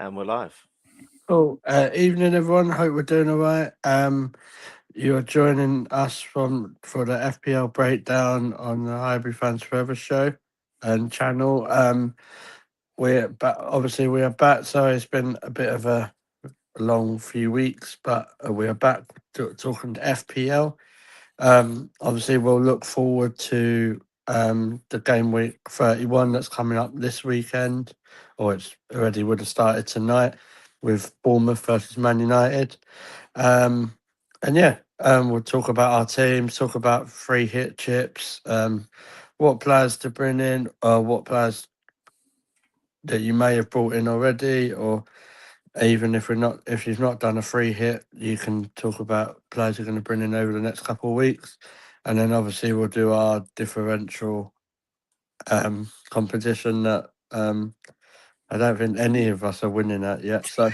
And we're live. Cool. Evening, everyone. Hope we're doing all right. You're joining us for the FPL breakdown on the Highbury Fans Forever show and channel. We're back. Obviously, we are back. So it's been a bit of a long few weeks, but we are back talking to FPL. Obviously, we'll look forward to the game week 31 that's coming up this weekend, or it's already would have started tonight with Bournemouth versus Man United. And yeah, we'll talk about our teams, talk about free hit chips, what players to bring in, or what players that you may have brought in already, or even if you've not done a free hit, you can talk about players you're going to bring in over the next couple of weeks, and then obviously we'll do our differential competition that I don't think any of us are winning at yet. So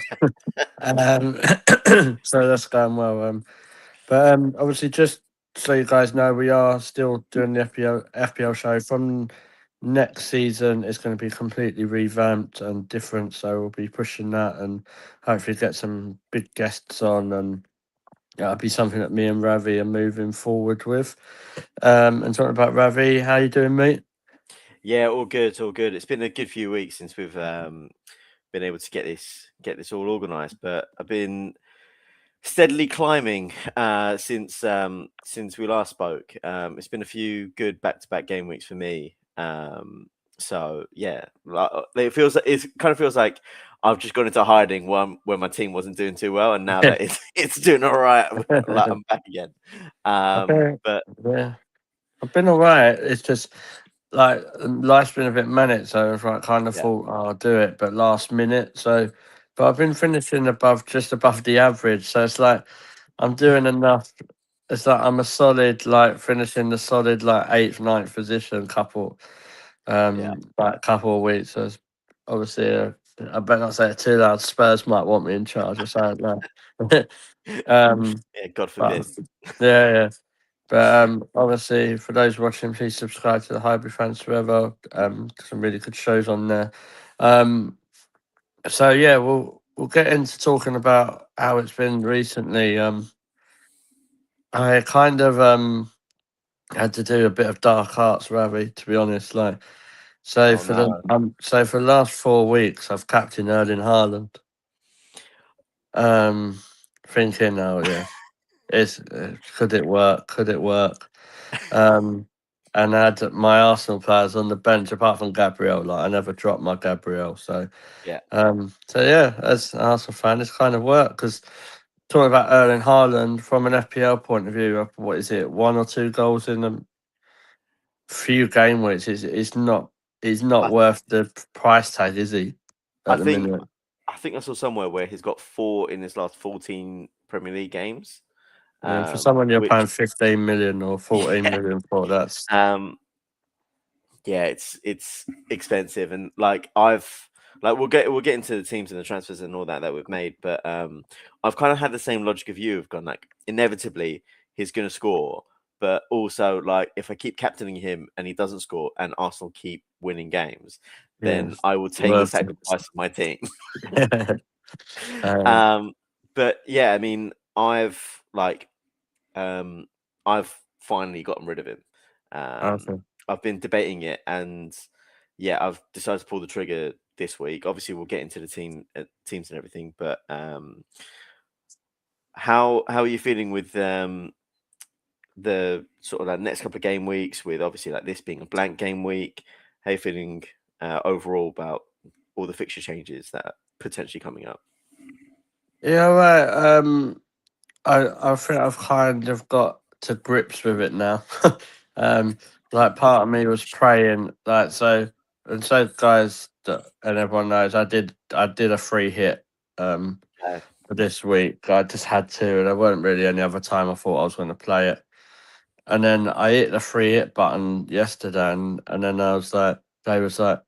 um, so that's going well. But obviously, just so you guys know, we are still doing the FPL show from next season. It's going to be completely revamped and different, so we'll be pushing that and hopefully get some big guests on, and that'll be something that me and Ravi are moving forward with. And talking about Ravi, how you doing, mate? Yeah, all good, all good. It's been a good few weeks since we've been able to get this all organised, but I've been steadily climbing since we last spoke. It's been a few good back-to-back game weeks for me. So yeah, it kind of feels like I've just gone into hiding when my team wasn't doing too well, and now that it's doing all right, like I'm back again. Okay. But Yeah, I've been all right. It's just like life's been a bit manic, so I kind of yeah, thought I'll do it, but last minute. So, but I've been finishing just above the average. So it's like I'm doing enough. It's like I'm a solid, like finishing the solid, like eighth, ninth position. yeah. Like couple of weeks. So it's obviously, I better not say it too loud. Spurs might want me in charge or something. Like. Yeah, God But forbid. yeah. But obviously, for those watching, please subscribe to the Highbury Fans Forever. Some really good shows on there. So yeah, we'll get into talking about how it's been recently. I kind of had to do a bit of dark arts, Ravi, to be honest. Like, so Oh for the no. for the last 4 weeks, I've captained Erling Haaland. Thinking, oh yeah, could it work? Could it work? Um, and I had my Arsenal players on the bench apart from Gabriel. Like I never dropped my Gabriel. Yeah. So yeah, as an Arsenal fan, it's kind of worked because talking about Erling Haaland from an FPL point of view, what is it? 1 or 2 goals in a few game weeks. It's not. He's not I worth the price tag, is he? I At the think minute, I think I saw somewhere where he's got 4 in his last 14 Premier League games. yeah, for someone you're Which paying 15 million or 14 yeah. million for, that's Yeah, it's expensive, and we'll get into the teams and the transfers and all that we've made, but I've kind of had the same logic of you. Have gone like inevitably he's going to score, but also like if I keep captaining him and he doesn't score and Arsenal keep winning games, yeah, then I will take the worth it. sacrifice of my team. um, um, but yeah, I mean, um, I've finally gotten rid of him. okay. I've been debating it, and yeah, I've decided to pull the trigger this week. Obviously, we'll get into the teams and everything, but how are you feeling with the sort of like next couple of game weeks? With obviously like this being a blank game week, how are you feeling overall about all the fixture changes that are potentially coming up? Yeah, right. I think I've kind of got to grips with it now. um, like part of me was praying, like so guys and everyone knows I did a free hit Okay. for this week. I just had to, and there weren't really any other time I thought I was going to play it. And then I hit the free hit button yesterday, and then I was like, they was like,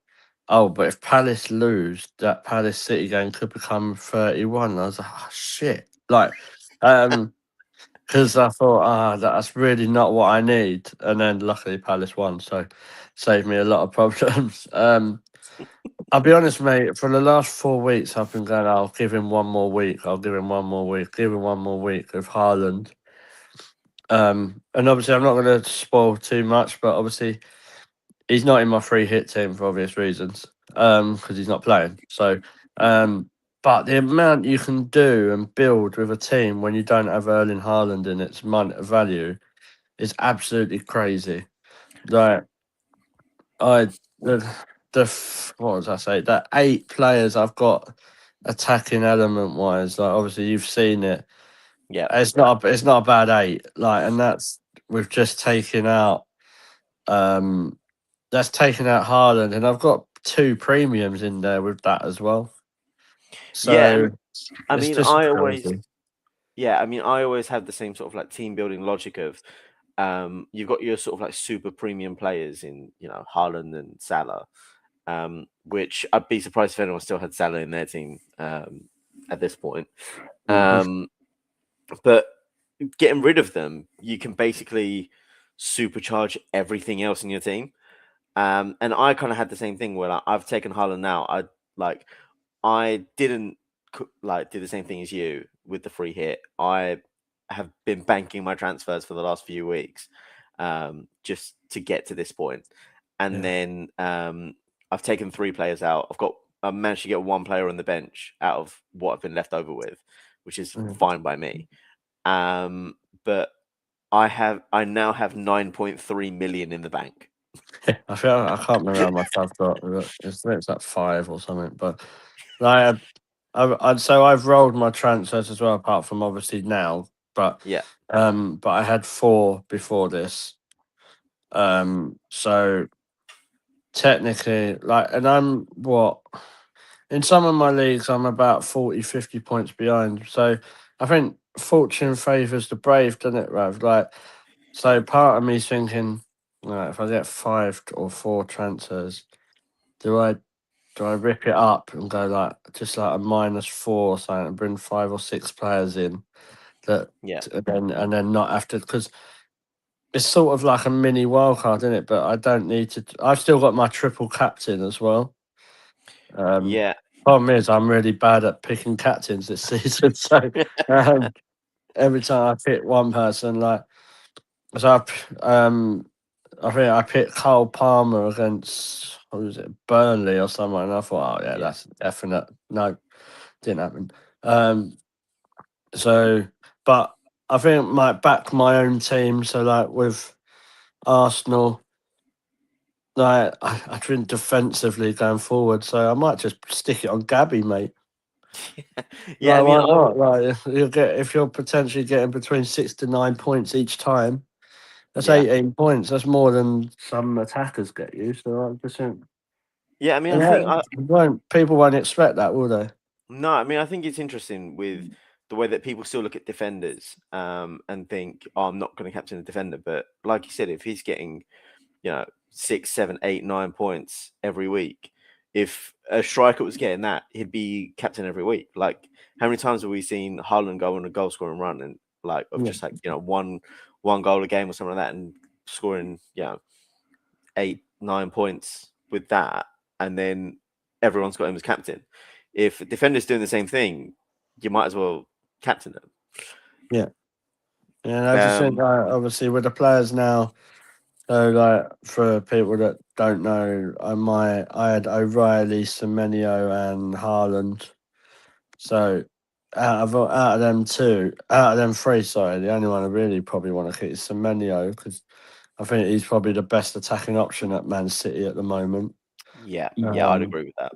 oh, but if Palace lose, that Palace City game could become 31. I was like, oh shit, like. Because I thought, that's really not what I need. And then luckily Palace won, so saved me a lot of problems. I'll be honest, mate. For the last 4 weeks, I've been going. I'll give him one more week. I'll give him one more week. Give him one more week of Haaland. And obviously, I'm not going to spoil too much, but obviously, he's not in my free hit team for obvious reasons. Because he's not playing. So, but the amount you can do and build with a team when you don't have Erling Haaland in its value is absolutely crazy. Like I the what was I say? The 8 players I've got attacking element wise, like obviously you've seen it. Yeah, It's not a bad 8. Like, and we've just taken out that's taken out Haaland, and I've got 2 premiums in there with that as well. yeah. So I it's mean, just crazy. I always have the same sort of like team building logic of, you've got your sort of like super premium players in, Haaland and Salah, which I'd be surprised if anyone still had Salah in their team at this point. Mhm. But getting rid of them, you can basically supercharge everything else in your team. And I kind of had the same thing where I've taken Haaland now. Like I didn't do the same thing as you with the free hit. I have been banking my transfers for the last few weeks, just to get to this point. And Yeah. then I've taken 3 players out. I managed to get 1 player on the bench out of what I've been left over with, which is Mm. fine by me. But I now have 9.3 million in the bank. I can't remember how much I've got. It's like 5 or something, but like I've rolled my transfers as well, apart from obviously now. But Yeah, but I had 4 before this. So technically, like, and I'm what in some of my leagues I'm about 40, 50 points behind. So I think fortune favours the brave, doesn't it, Rav? Like, so part of me's thinking, right, if I get 5 or 4 transfers, do I do I rip it up and go like just like a -4 or something and bring 5 or 6 players in that yeah, and then not have to, because it's sort of like a mini wildcard, isn't it? But I don't need to. I've still got my triple captain as well. Um, yeah, Problem is, I'm really bad at picking captains this season. So um, every time I pick one person, like so, I think I picked Cole Palmer against, what was it, Burnley or someone, and I thought, oh yeah, yeah, that's definite. No, didn't happen. Um, so, but I think I might back my own team. So, like with Arsenal, like I think defensively going forward, so I might just stick it on Gabby, mate. yeah. I Like, mean, why not? Like, if you're potentially getting between 6 to 9 points each time, that's yeah, 18 points. That's more than some attackers get you. So I just think, yeah. I mean, and people won't expect that, will they? no. I mean, I think it's interesting with the way that people still look at defenders, and think, "Oh, I'm not going to captain a defender." But like you said, if he's getting, 6, 7, 8, 9 points every week, if a striker was getting that, he'd be captain every week. Like, how many times have we seen Haaland go on a goal scoring run and like of Yeah, just like one goal a game or something like that, and scoring 8, 9 points with that, and then everyone's got him as captain. If a defender's doing the same thing, you might as well captain them. yeah, yeah. And I just think, Um, like, obviously, with the players now, so like for people that don't know, I had O'Reilly, Semenyo, and Haaland. So out of them 3, sorry, the only one I really probably want to keep is Semenyo, because I think he's probably the best attacking option at Man City at the moment. yeah, yeah, I'd Um, agree with that.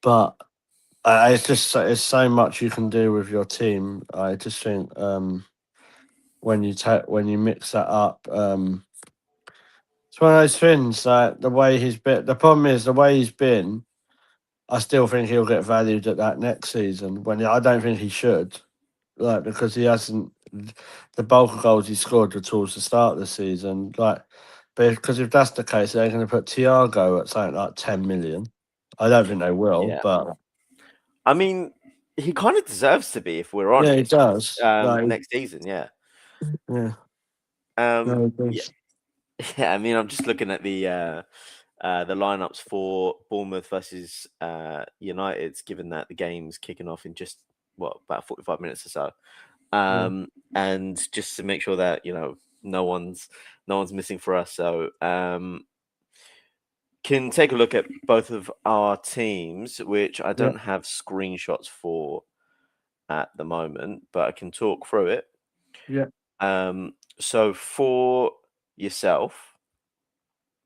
but it's just it's so much you can do with your team. I just think when you mix that up, it's one of those things. Like the way he's been. The problem is the way he's been. I still think he'll get valued at that next season. When I don't think he should, like, because he hasn't. The bulk of goals he scored were towards the start of the season. Like, but because if that's the case, they're going to put Thiago at something like 10 million. I don't think they will, Yeah. but I mean, he kind of deserves to be, if we're yeah, he honest. does. Like, Next season, yeah. yeah, no, Um, he yeah, does. yeah. I mean, I'm just looking at the the lineups for Bournemouth versus United, given that the game's kicking off in just about 45 minutes or so. And just to make sure that no one's missing for us. So can take a look at both of our teams, which I Yeah, don't have screenshots for at the moment, but I can talk through it. yeah, So for yourself,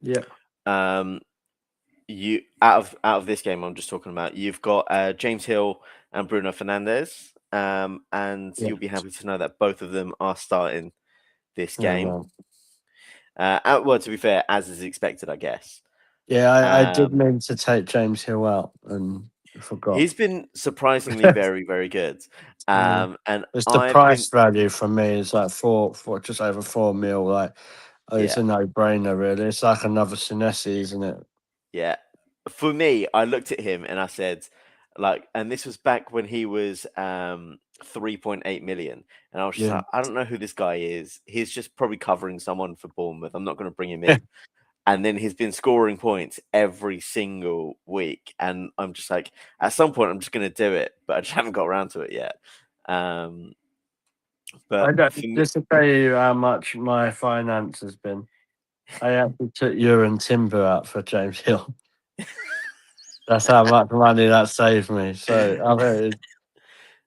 yeah, you out of this game I'm just talking about, you've got James Hill and Bruno Fernandes, and yeah. you'll be happy to know that both of them are starting this Oh, game. no. Well, to be fair, as is expected, I guess. Yeah, I did Um, mean to take James Hill out and forgot. he's been surprisingly very, very good. Yeah. And It's the I've been, price value for me is like four, just over 4 mil. Like, it's yeah, a no-brainer, really. It's like another Senesi, isn't it? yeah. For me, I looked at him and I said, like, and this was back when he was 3.8 million, and I was just Yeah. like, I don't know who this guy is. He's just probably covering someone for Bournemouth. I'm not going to bring him in. And then he's been scoring points every single week, and I'm just like, at some point, I'm just going to do it, but I just haven't got around to it yet. Um, I but don't, for me, just to tell you how much my finance has been. I actually took you and Timber out for James Hill. That's how much money that saved me. So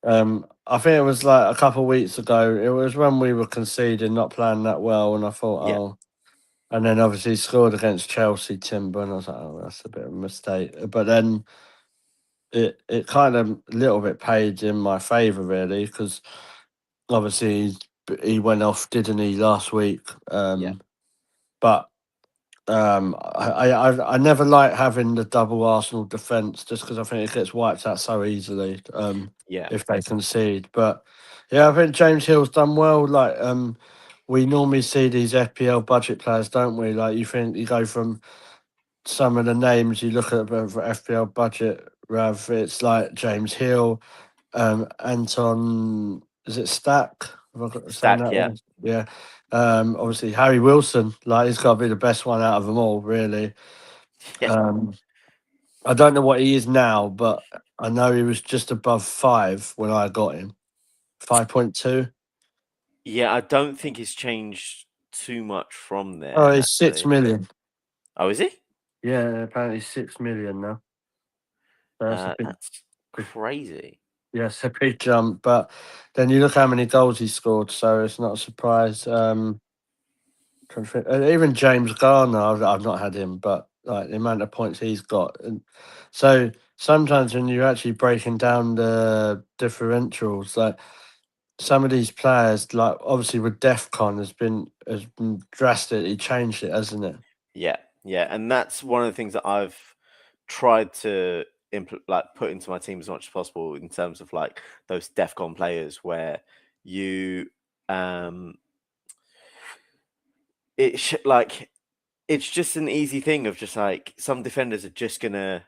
I think it was like a couple of weeks ago. It was when we were conceding, not playing that well, and I thought, yeah, oh, and then obviously he scored against Chelsea, Timber, and I was like, oh, that's a bit of a mistake. But then it kind of a little bit paid in my favour really, because obviously he went off, didn't he, last week? yeah, But I never like having the double Arsenal defence just because I think it gets wiped out so easily yeah, if they concede. But yeah, I think James Hill's done well. Like we normally see these FPL budget players, don't we? Like you go from some of the names you look at for FPL budget, Rav, it's like James Hill, Anton, is it Stack? Have I got saying stack, that yeah, one? Yeah. Obviously Harry Wilson, like he's got to be the best one out of them all, really. yeah, Um, I don't know what he is now, but I know he was just above 5 when I got him. 5.2. yeah. I don't think he's changed too much from Oh, there, he's six actually. million. Oh, is he? Yeah, apparently 6 million now. So that's a That's big, crazy. yes, a big jump. But then you look how many goals he scored, so it's not a surprise. Trying to think, even James Garner, I've not had him, but like the amount of points he's got, and so sometimes when you're actually breaking down the differentials, like some of these players, like obviously with DefCon has been drastically changed it, hasn't it? Yeah, yeah, and that's one of the things that I've tried to put into my team as much as possible in terms of like those DefCon players where you um like it's just an easy thing of just like some defenders are just gonna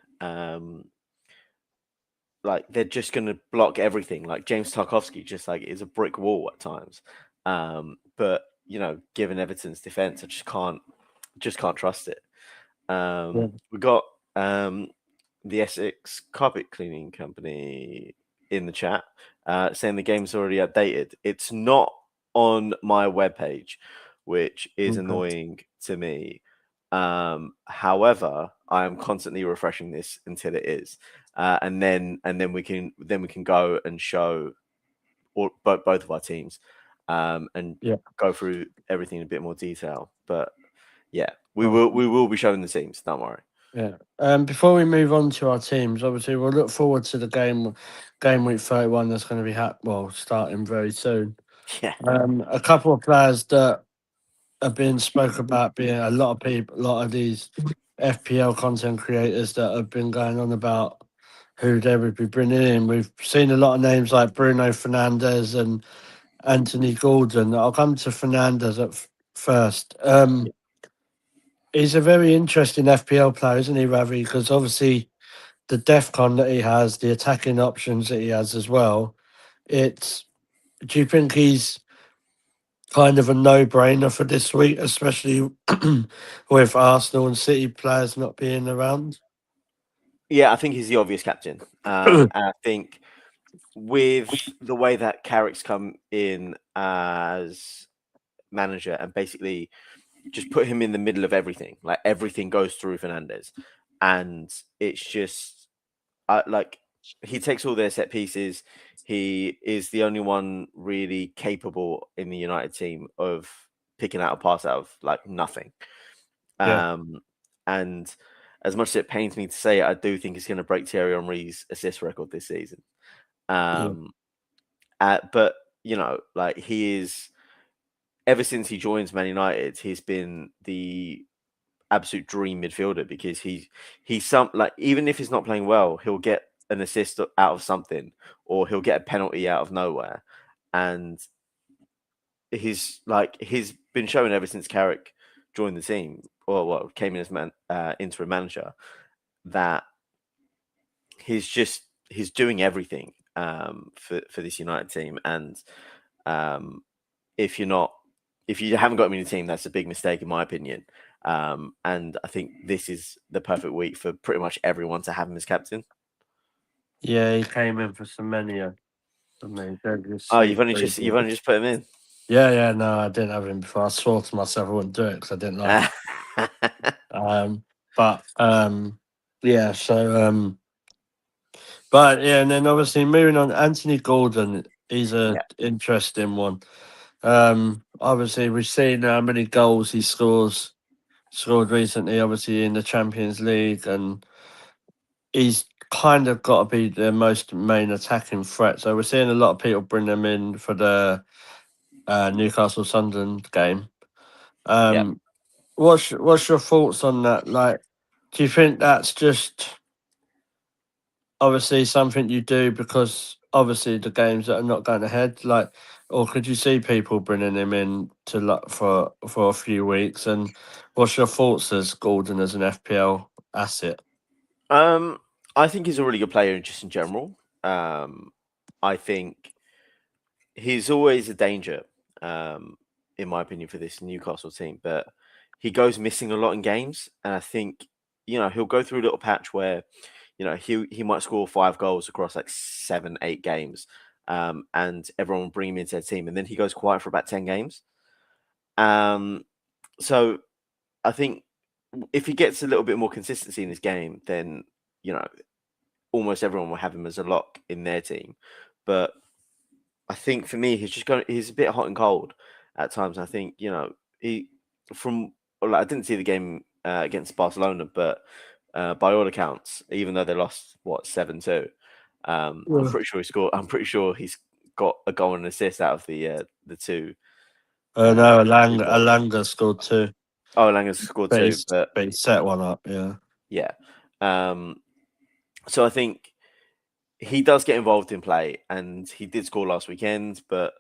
like they're just gonna block everything. Like James Tarkowski just like is a brick wall at times. But given Everton's defense, I just can't trust it. Yeah. We got the Essex Carpet Cleaning Company in the chat saying the game's already updated. It's not on my webpage, which is Okay. annoying to me. However, I am constantly refreshing this until it is, and then we can go and show both of our teams, and Yeah. go through everything in a bit more detail. But yeah, we Oh, will be showing the teams. Don't worry. yeah. Before we move on to our teams, obviously we'll look forward to the game week 31 that's going to be starting very soon. Yeah, A couple of players that have been spoke about being a lot of people, a lot of these FPL content creators that have been going on about who they would be bringing in. We've seen a lot of names like Bruno Fernandes and Anthony Gordon. I'll come to Fernandes first. yeah, He's a very interesting FPL player, isn't he, Ravi? Because obviously the DEFCON that he has, the attacking options that he has as well. It's. Do you think he's kind of a no-brainer for this week, especially with Arsenal and City players not being around. Yeah, I think he's the obvious captain. And I think with the way that Carrick's come in as manager and basically just put him in the middle of everything, like everything goes through Fernandez, and it's just like he takes all their set pieces. He is the only one really capable in the United team of picking out a pass out of like nothing. Yeah, And as much as it pains me to say it, I do think he's going to break Thierry Henry's assist record this season. yeah, Um, but you know, like he is ever since he joins Man United, he's been the absolute dream midfielder because he's some like even if he's not playing well, he'll get an assist out of something or he'll get a penalty out of nowhere, and he's been showing ever since Carrick joined the team or well came in as interim manager that he's doing everything for this United team, and um, if you're not if you haven't got him in your team, that's a big mistake in my opinion. And I think this is the perfect week for pretty much everyone to have him as captain. yeah. He came in for Semenya for me. They're just Oh, sweet you've breathing. only just put him in. Yeah, yeah. No, I didn't have him before. I swore to myself I wouldn't do it because I didn't like him. But yeah. So but yeah, and then obviously moving on, Anthony Gordon. He's a Yeah. interesting one. Obviously we've seen how many goals he scored recently, obviously in the Champions League, and he's kind of got to be the most main attacking threat. So we're seeing a lot of people bring them in for the Newcastle Sunderland game. Yeah. Um, what's your thoughts on that? Like, do you think that's just obviously something you do because obviously the games that are not going ahead, like, or could you see people bringing him in to for a few weeks? And what's your thoughts as Gordon as an FPL asset? Um, I think he's a really good player just in general. I think he's always a danger, um, in my opinion, for this Newcastle team. But he goes missing a lot in games, and I think he'll go through a little patch where he might score 5 goals across like 7, 8 games, and everyone will bring him into their team, and then he goes quiet for about 10 games. Um, so I think if he gets a little bit more consistency in his game, then you know almost everyone will have him as a lock in their team. But I think for me, he's a bit hot and cold at times. I think he from well, I didn't see the game against Barcelona, but by all accounts, even though they lost 7-2, I'm Yeah. pretty sure he scored. I'm pretty sure he's got a goal and assist out of the two No, two goals. Alanga scored two, Oh, Langer's scored but two, but he set one up. Yeah, yeah. Um, so I think he does get involved in play, and he did score last weekend. But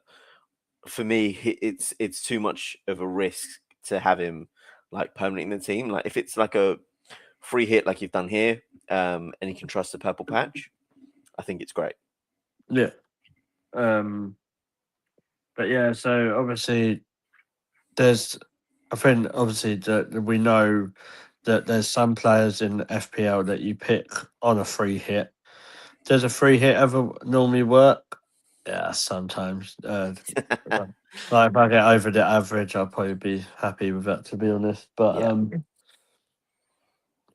for me, it's too much of a risk to have him like permanently in the team. Like if it's like a free hit, like you've done here, and you can trust the purple patch, I think it's great. yeah. Um, but yeah, so obviously there's, I think obviously that we know that there's some players in FPL that you pick on a free hit. Does a free hit ever normally work? Yeah, sometimes. Like if I get over the average, I'll probably be happy with that, to be honest. But Yeah.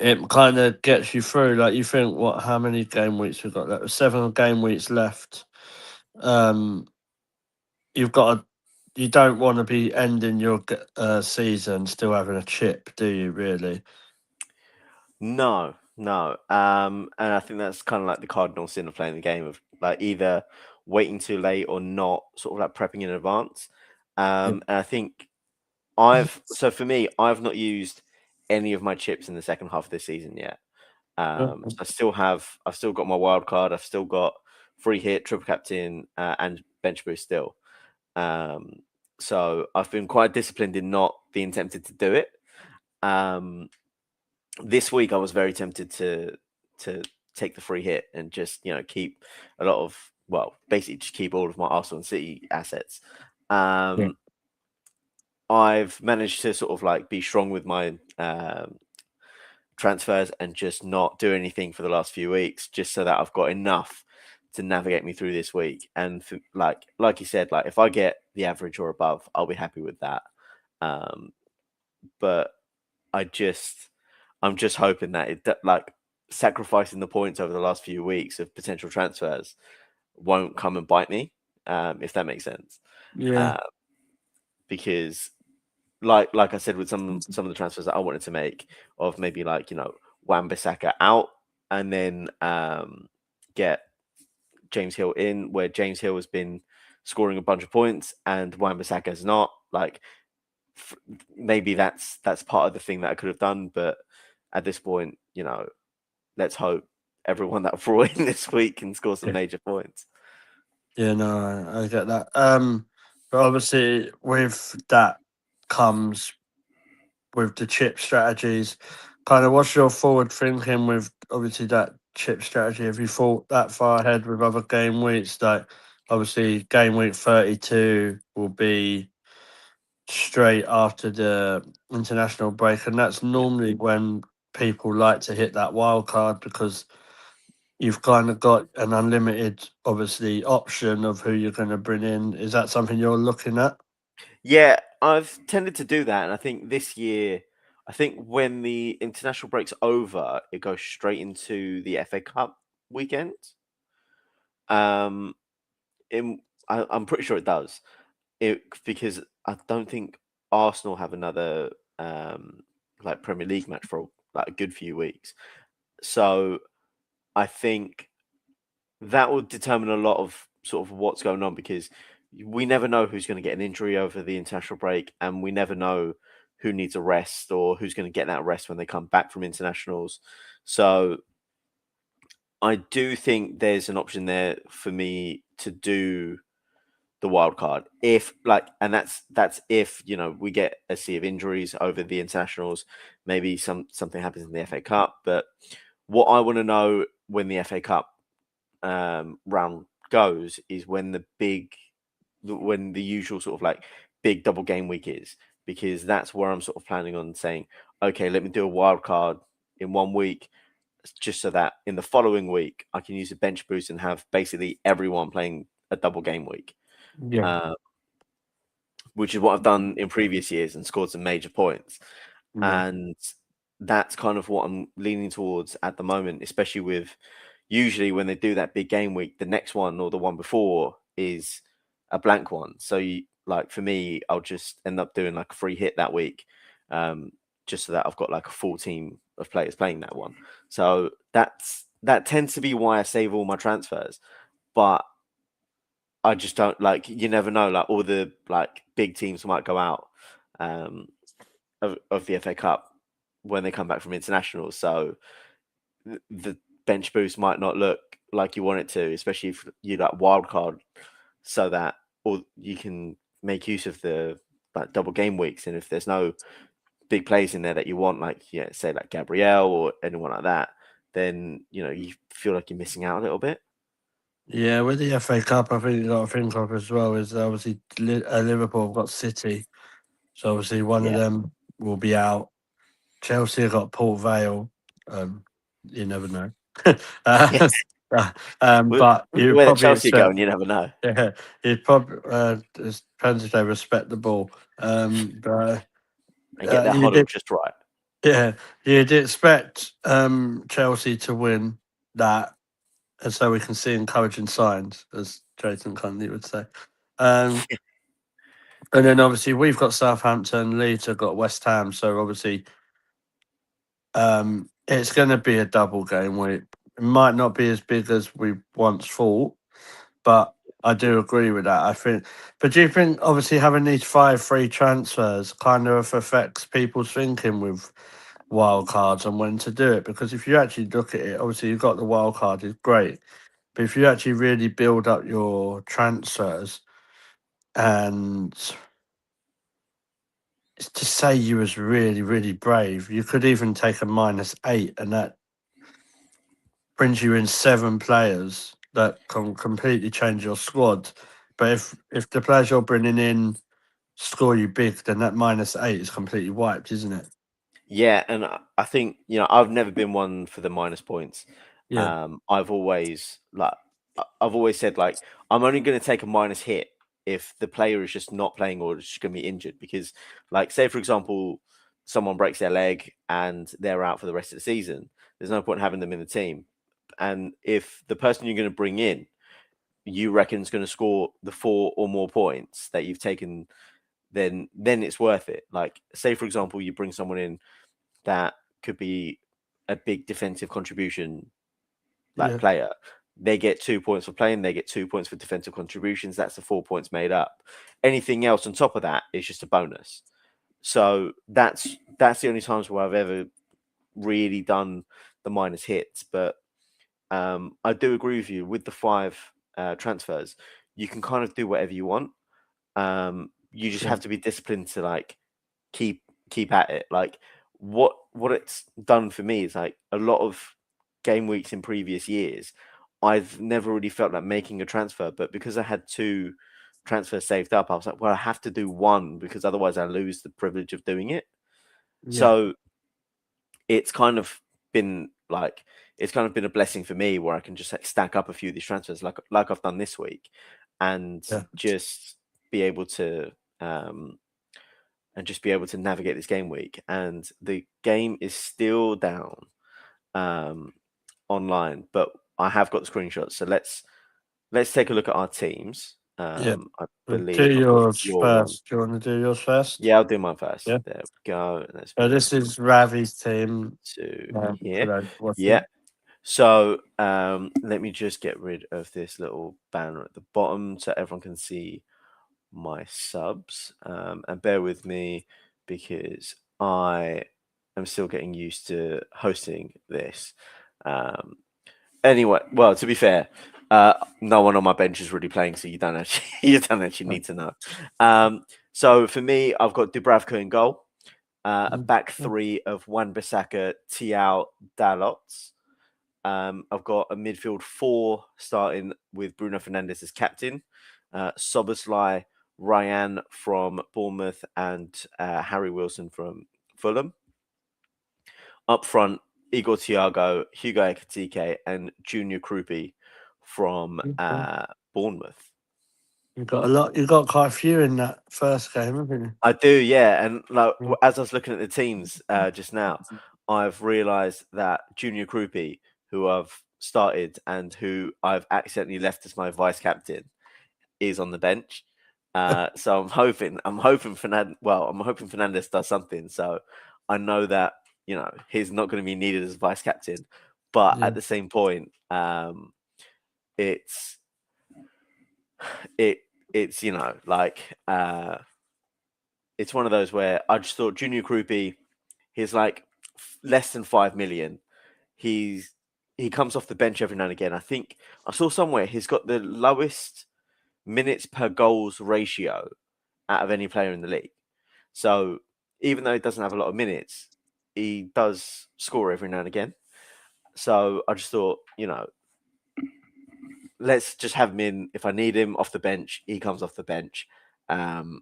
it kind of gets you through. Like you think, what? How many game weeks we've got? Like 7 game weeks left. Um, you've got to. You don't want to be ending your season still having a chip, do you? Really? No, no. And I think that's kind of like the cardinal sin of playing the game of like either waiting too late or not sort of like prepping in advance. Yeah. And I think so for me, I've not used any of my chips in the second half of this season yet. So I've still got my wild card. I've still got free hit, triple captain, and bench boost still. Um, so I've been quite disciplined in not being tempted to do it. Um, this week I was very tempted to take the free hit and just keep a lot of basically just keep all of my Arsenal and City assets. Yeah. Um, I've managed to sort of like be strong with my transfers and just not do anything for the last few weeks, just so that I've got enough to navigate me through this week. And for, like you said, like if I get the average or above, I'll be happy with that. Um, but I'm just hoping that like sacrificing the points over the last few weeks of potential transfers won't come and bite me, if that makes sense. Yeah, Uh, because like I said with some of the transfers that I wanted to make, of maybe like Wan-Bissaka out and then get James Hill in, where James Hill has been scoring a bunch of points and Wan-Bissaka has not. Like maybe that's part of the thing that I could have done, but at this point, let's hope everyone that brought in this week can score some yeah, major points. yeah. No, I get that. But obviously, with that comes with the chip strategies. Kind of, what's your forward thinking with obviously that chip strategy? Have you thought that far ahead with other game weeks? Like, obviously, game week 32 will be straight after the international break, and that's Yeah. normally when people like to hit that wild card because you've kind of got an unlimited, obviously, option of who you're going to bring in. Is that something you're looking at? Yeah, I've tended to do that, and I think this year, I think when the international break's over, it goes straight into the FA Cup weekend. Um, I'm pretty sure it does. Because I don't think Arsenal have another like Premier League match for like a good few weeks. So I think that will determine a lot of sort of what's going on, because we never know who's going to get an injury over the international break, and we never know who needs a rest or who's going to get that rest when they come back from internationals. So I do think there's an option there for me to do the wild card, if like, and that's if we get a sea of injuries over the internationals, maybe something happens in the FA Cup. But what I want to know when the FA Cup round goes is when the usual sort of like big double game week is, because that's where I'm sort of planning on saying, okay, let me do a wild card in 1 week, just so that in the following week I can use a bench boost and have basically everyone playing a double game week. Yeah, Uh, which is what I've done in previous years and scored some major points. yeah, And that's kind of what I'm leaning towards at the moment, especially with usually when they do that big game week, the next one or the one before is a blank one. So like for me, I'll just end up doing like a free hit that week, um, just so that I've got like a full team of players playing that one. So that tends to be why I save all my transfers. But I just don't, like, you never know, like all the like big teams might go out um of the FA Cup when they come back from internationals. So the bench boost might not look like you want it to, especially if you like wild card, so that or you can make use of the like double game weeks. And if there's no big plays in there that you want, like say like Gabrielle or anyone like that, then you feel like you're missing out a little bit. yeah. With the FA Cup, I think you got to think of as well is obviously Liverpool have got City, so obviously one of Yeah. them will be out. Chelsea have got Port Vale. You never know. uh, Yes. but you Where probably Chelsea are expect, going, you never know. yeah, you'd probably it depends if they respect the ball. But And get that you huddle did, just right. yeah, you'd expect Chelsea to win that, and so we can see encouraging signs, as Jason Cundy would say. Um, and then obviously we've got Southampton, Leeds have got West Ham, so obviously it's going to be a double game week. It might not be as big as we once thought, but I do agree with that. I think, but do you think obviously having these 5 free transfers kind of affects people's thinking with wild cards and when to do it? Because if you actually look at it, obviously you've got the wild card is great, but if you actually really build up your transfers and to say you was really, really brave, you could even take a -8, and that brings you in 7 players that can completely change your squad. But if the players you're bringing in score you big, then that -8 is completely wiped, isn't it? Yeah, and I think I've never been one for the minus points. Yeah, I've always I've always said like I'm only going to take a minus hit if the player is just not playing or is just going to be injured. Because, like, say for example, someone breaks their leg and they're out for the rest of the season. There's no point having them in the team. And if the person you're going to bring in, you reckon is going to score the 4 or more points that you've taken, then it's worth it. Like, say for example, you bring someone in that could be a big defensive contribution, like yeah, player. They get 2 points for playing, they get 2 points for defensive contributions. That's the 4 points made up. Anything else on top of that is just a bonus. So that's the only times where I've ever really done the minus hits. But I do agree with you with the 5 transfers. You can kind of do whatever you want. You just sure. have to be disciplined to like keep keep at it. Like what it's done for me is like a lot of game weeks in previous years, I've never really felt like making a transfer, but because I had 2 transfers saved up, I was like, well, I have to do one because otherwise I lose the privilege of doing it. Yeah, So it's kind of been like it's kind of been a blessing for me where I can just like stack up a few of these transfers like I've done this week and yeah, just be able to um just be able to navigate this game week. And the game is still down um, online, but I have got the screenshots. So let's take a look at our teams. yeah. I Well, do believe I've got yours your one. first. Do you want to do yours first? Yeah, I'll do mine first. Yeah. There we go. Let's So move this is Ravi's team. to For here. those Yeah. watching. So let me just get rid of this little banner at the bottom so everyone can see my subs. And bear with me because I am still getting used to hosting this. Um, anyway, well, to be fair, no one on my bench is really playing, so you don't actually you don't actually need to know. So for me, I've got Dubravka in goal, a back three of Wan-Bissaka, Tiao, Dalot. I've got a midfield 4 starting with Bruno Fernandes as captain, Soboslai, Ryan from Bournemouth, and Harry Wilson from Fulham. Up front, Igor Thiago, Hugo Ekitike, and Junior Krupi from Bournemouth. You got a lot. You got quite a few in that first game, haven't I do, yeah. And like you? as I was looking at the teams just now, I've realised that Junior Krupi, who I've started and who I've accidentally left as my vice captain, is on the bench. So I'm hoping Fernandez does something. So I know that he's not going to be needed as vice captain, but Yeah, at the same point, it's it it's it's one of those where I just thought Junior Krupi, he's like less than 5 million. He comes off the bench every now and again. I think I saw somewhere he's got the lowest minutes per goals ratio out of any player in the league. So even though he doesn't have a lot of minutes, he does score every now and again. So I just thought, let's just have him in. If I need him off the bench, he comes off the bench. And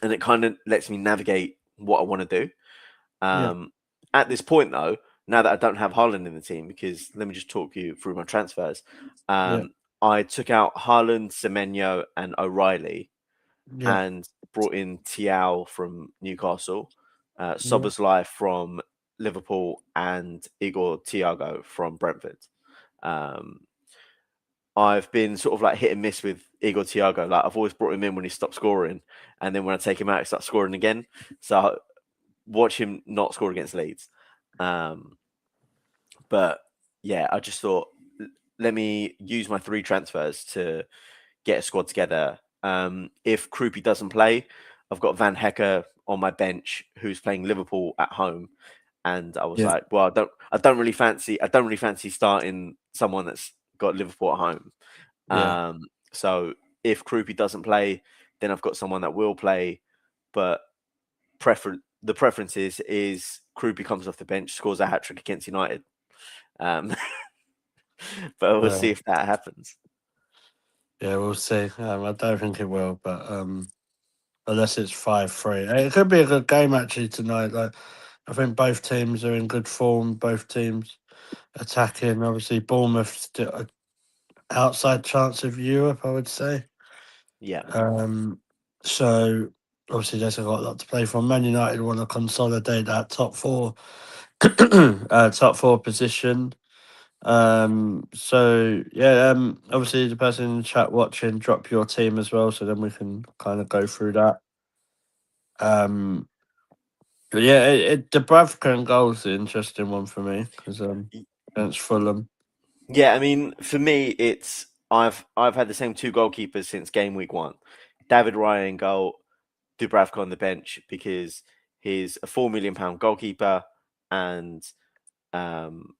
it kind of lets me navigate what I want to do. yeah, At this point, though, now that I don't have Haaland in the team, because let me just talk you through my transfers. yeah, I took out Haaland, Semenyo, and O'Reilly yeah, and brought in Tiao from Newcastle, yeah, Soboslai from Liverpool, and Igor Thiago from Brentford. Um, I've been sort of like hit and miss with Igor Thiago. Like I've always brought him in when he stopped scoring, and then when I take him out, he starts scoring again. So watch him not score against Leeds. Um, but yeah, I just thought let me use my 3 transfers to get a squad together. If Krupi doesn't play, I've got Van Hecker on my bench who's playing Liverpool at home, and I was yeah, like, well, I don't really fancy starting someone that's got Liverpool at home. yeah. So if Krupi doesn't play, then I've got someone that will play, but the preference is Krupi comes off the bench, scores a hat trick against United. Um, but we'll see if that happens. Yeah, we'll see. I don't think it will, but unless it's 5-3. It could be a good game actually tonight. Like I think both teams are in good form. Both teams attacking. Obviously, Bournemouth still an outside chance of Europe, I would say. Yeah, Um, so obviously there's got a lot to play for. Man United want to consolidate that top four, top four position. So yeah, obviously the person in the chat watching, drop your team as well, so then we can kind of go through that. But yeah, the Bravkan goal's the interesting one for me because against Fulham. yeah. I mean, for me, it's I've had the same two goalkeepers since game week one. David Raya in goal, Dubravka on the bench because he's a £4 million goalkeeper, and um,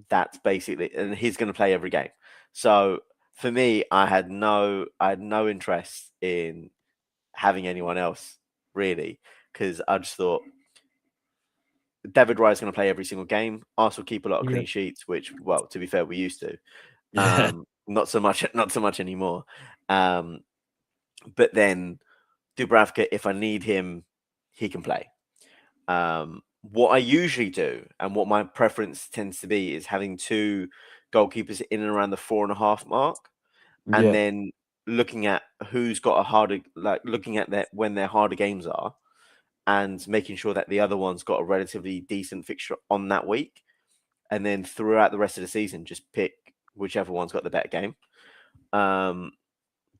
that's basically, and he's going to play every game. So for me, I had no interest in having anyone else really because I just thought David Raya's going to play every single game. Arsenal keep a lot of Yeah, clean sheets, which, well, to be fair, we used to. yeah, Not so much, not so much anymore. Um, but then Dubravka, if I need him, he can play. What I usually do, and what my preference tends to be, is having two goalkeepers in and around the 4.5 mark, and yeah, then looking at who's got a harder, like looking at that when their harder games are, and making sure that the other one's got a relatively decent fixture on that week, and then throughout the rest of the season, just pick whichever one's got the better game. Um,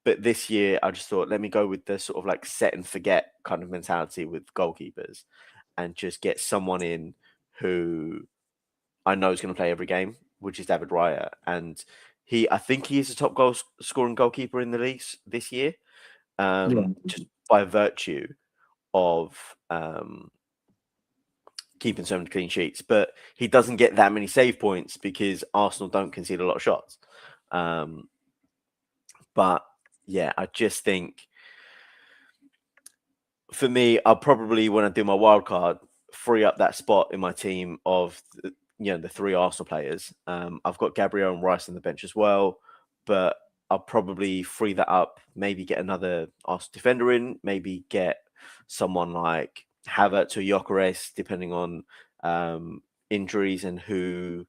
but this year, I just thought, let me go with the sort of like set and forget kind of mentality with goalkeepers, and just get someone in who I know is going to play every game, which is David Raya. And I think he is the top scoring goalkeeper in the league this year, yeah, just by virtue of keeping so many clean sheets. But he doesn't get that many save points because Arsenal don't concede a lot of shots. Um, but yeah, I just think for me, I'll probably, when I do my wild card, free up that spot in my team of the three Arsenal players. I've got Gabriel and Rice on the bench as well, but I'll probably free that up. Maybe get another Arsenal defender in. Maybe get someone like Havertz or Gyökeres, depending on injuries and who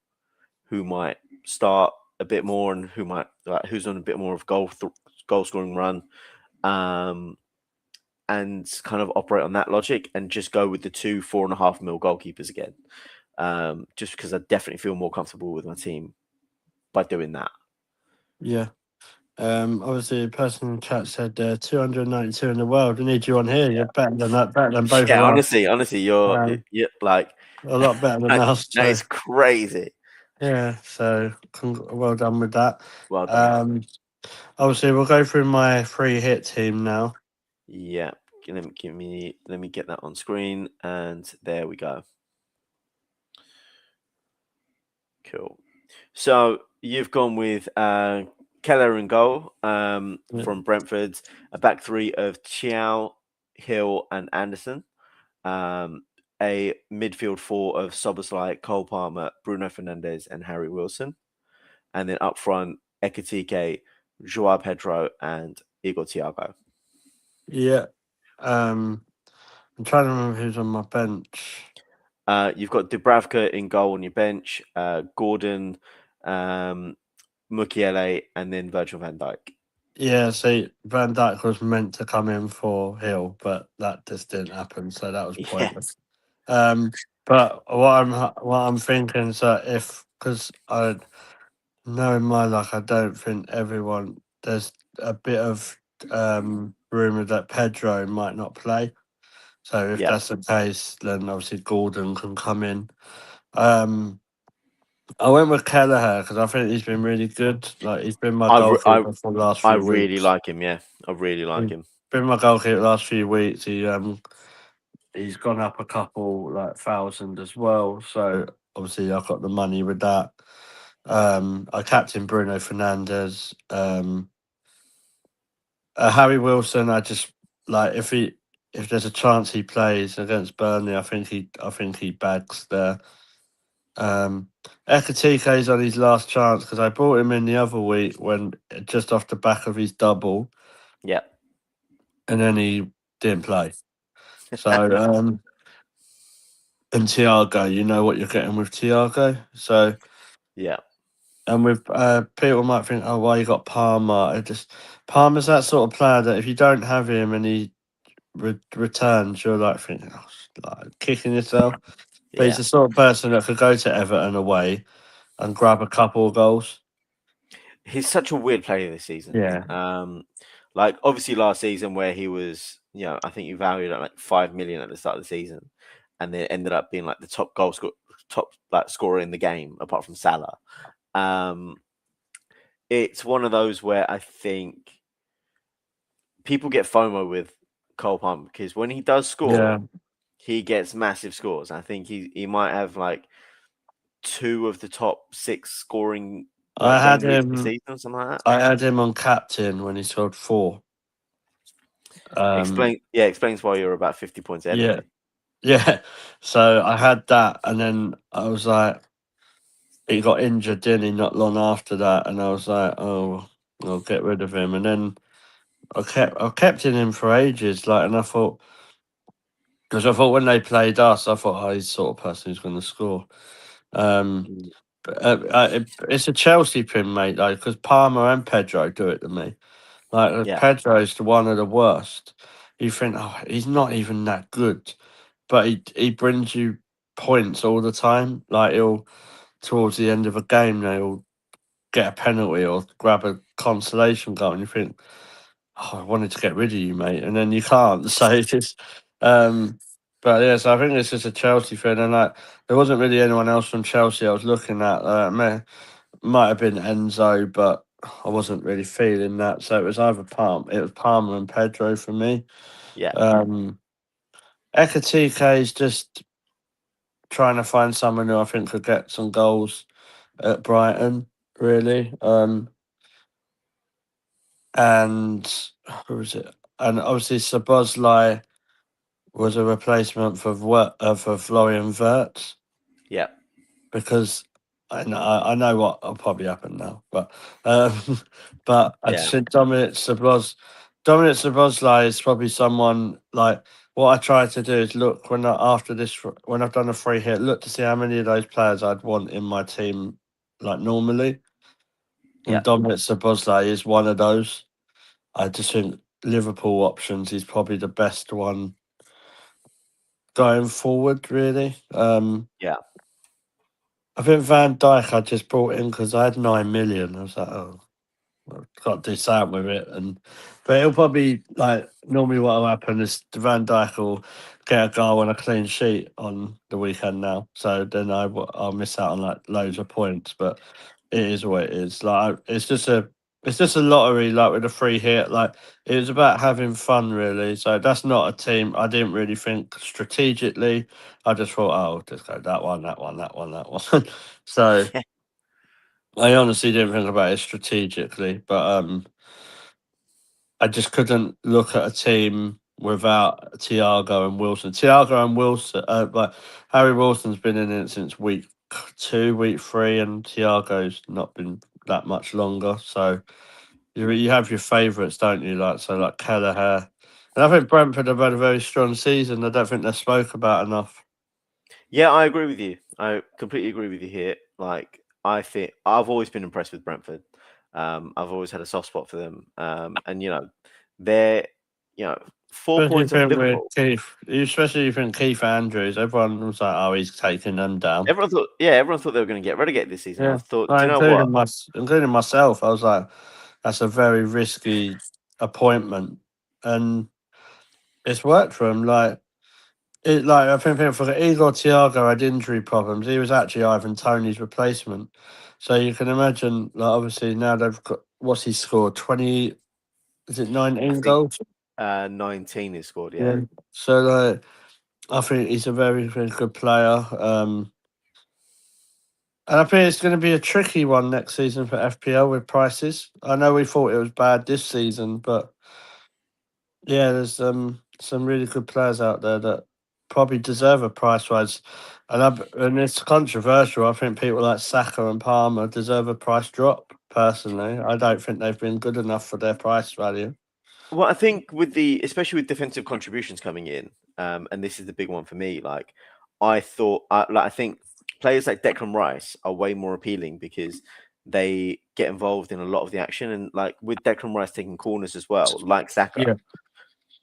might start a bit more and who's on a bit more of goal scoring run. Um, and kind of operate on that logic and just go with the two 4.5 mil goalkeepers again. Just because I definitely feel more comfortable with my team by doing that. yeah. Obviously, the person in the chat said 292 in the world. I need you on here. You're better than that, better than both Yeah, of us. honestly, you're like A lot better than us. that So is crazy. yeah, so well done with that. Well done. Um, Obviously, we'll go through my free hit team now. Yeah, let me get that on screen, and there we go. Cool. So you've gone with Keller in goal from Brentford, a back three of Chiao, Hill, and Anderson. A midfield four of Soboslai, Cole Palmer, Bruno Fernandes, and Harry Wilson. And then up front, Ekitike, Joao Pedro, and Igor Thiago. Yeah. I'm trying to remember who's on my bench. You've got Dubravka in goal on your bench, Gordon, Mukiele, and then Virgil van Dijk. Yeah, see, Van Dijk was meant to come in for Hill, but that just didn't happen, so that was Yeah, pointless. But what I'm thinking is that because I know in my luck, I don't think everyone there's a bit of rumor that Pedro might not play. So if yeah. that's the case, then obviously Gordon can come in. I went with Kelleher because I think he's been really good. Like he's been my I, re- I goalkeeper for the last I few really weeks. like him. Yeah, I really like He's him. been my goalkeeper the last few weeks. He's gone up a couple like thousand as well. So obviously I've got the money with that. I captain Bruno Fernandes. Harry Wilson. I just like if there's a chance he plays against Burnley, I think he bags there. Ekatike is on his last chance because I brought him in the other week when just off the back of his double, Yeah, and then he didn't play. So and Thiago, you know what you're getting with Thiago. So Yeah, and with people might think, oh, why you got Palmer? Palmer's that sort of player that if you don't have him and he returns, you're like thinking, oh, like kicking yourself. But he's yeah. the sort of person that could go to Everton away and grab a couple of goals. He's such a weird player this season. Yeah, Like obviously last season where he was, I think you valued at like 5 million at the start of the season, and then ended up being like the top like scorer in the game apart from Salah. Um, it's one of those where I think people get FOMO with Cole Palmer because when he does yeah. score, he gets massive scores. I think he might have like two of the top six scoring I like had game weeks this him. season or something like that. I had him on captain when he scored 4. Um, Explains why you're about 50 points ahead of yeah, me. yeah. So I had that, and then I was like, he got injured, didn't he? Not long after that, and I was like, oh, I'll get rid of him. And then I kept in him for ages, like, and I thought because I thought when they played us, I thought, oh, he's the sort of person who's going to score. Um, Mm, it's a Chelsea pin, mate, though, because Palmer and Pedro do it to me. Like yeah, Pedro's the one of the worst. You think, oh, he's not even that good, but he brings you points all the time. Like he'll towards the end of a game, they'll get a penalty or grab a consolation goal, and you think, oh, I wanted to get rid of you, mate, and then you can't. So it's just, but yeah, so I think it's just a Chelsea thing, and like there wasn't really anyone else from Chelsea I was looking at. Might have been Enzo, but I wasn't really feeling that. So it was either Palmer and Pedro for me. yeah, Um, Ekatike is just trying to find someone who I think could get some goals at Brighton, really. And who was it? And obviously Sabozlai was a replacement for Florian Wirtz yeah, because I know what will probably happen now, but um, but I yeah, just think Dominic Szoboszlai is probably someone like what I try to do is look after this when I've done a free hit, look to see how many of those players I'd want in my team like normally, yeah, and Dominic Szoboszlai is one of those. I just think Liverpool options is probably the best one going forward, really. yeah, I think Van Dijk I just brought in because I had 9 million. I was like, oh, well, got to do something with it. But it'll probably like normally what will happen is Van Dijk will get a goal and a clean sheet on the weekend now. So then I'll miss out on like loads of points. But it is what it is. Like it's just a lottery, like with a free hit. Like it was about having fun, really. So that's not a team. I didn't really think strategically. I just thought, oh, just go that one, that one, that one, that one. So I honestly didn't think about it strategically, but I just couldn't look at a team without Thiago and Wilson. Thiago and Wilson, but Harry Wilson's been in it since week 2, week 3, and Thiago's not been that much longer. So you have your favourites, don't you? Like so, like Kelleher. And I think Brentford have had a very strong season. I don't think they're spoke about enough. yeah. I agree with you. I completely agree with you here. Like, I think I've always been impressed with Brentford. I've always had a soft spot for them. And they're you know 4 points off Liverpool. Especially you think Keith Andrews. Everyone was like, "Oh, he's taking them down." Everyone thought they were going to get relegated this season. I Yeah, thought, do like, you know what? including myself. I was like, "That's a very risky appointment," and it's worked for him. Like I think people forget Igor Thiago had injury problems. He was actually Ivan Toney's replacement. So you can imagine, like obviously now they've got what's he scored 20? Is it I 19 think goals? 19 is scored. Yeah, Yeah. So like I think he's a very very good player. And I think it's going to be a tricky one next season for FPL with prices. I know we thought it was bad this season, but yeah, there's some really good players out there that probably deserve a price rise. And it's controversial. I think people like Saka and Palmer deserve a price drop. Personally, I don't think they've been good enough for their price value. Well, I think with especially with defensive contributions coming in, and this is the big one for me. Like, I think players like Declan Rice are way more appealing because they get involved in a lot of the action, and like with Declan Rice taking corners as well, like Saka, Yeah,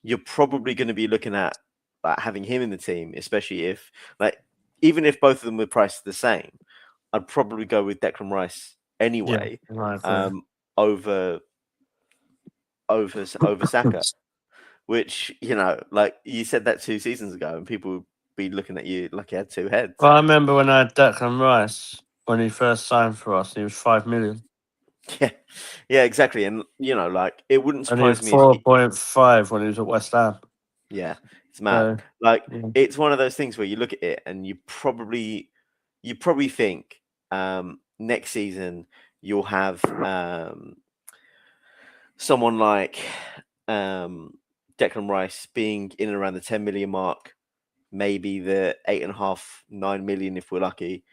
you're probably going to be looking at like having him in the team, especially if like even if both of them were priced the same, I'd probably go with Declan Rice yeah, anyway, I agree. um, over over Saka. Which, like you said that 2 seasons ago, and people would be looking at you like you had two heads. Well, I remember when I had Declan Rice when he first signed for us. He was 5 million, Yeah, yeah, exactly. And like it wouldn't and he was surprise me if 4.5 when he was at West Ham. yeah, it's mad. So Like yeah, it's one of those things where you look at it and you probably think next season you'll have someone like Declan Rice being in and around the 10 million mark, maybe the 8.5, 9 million if we're lucky.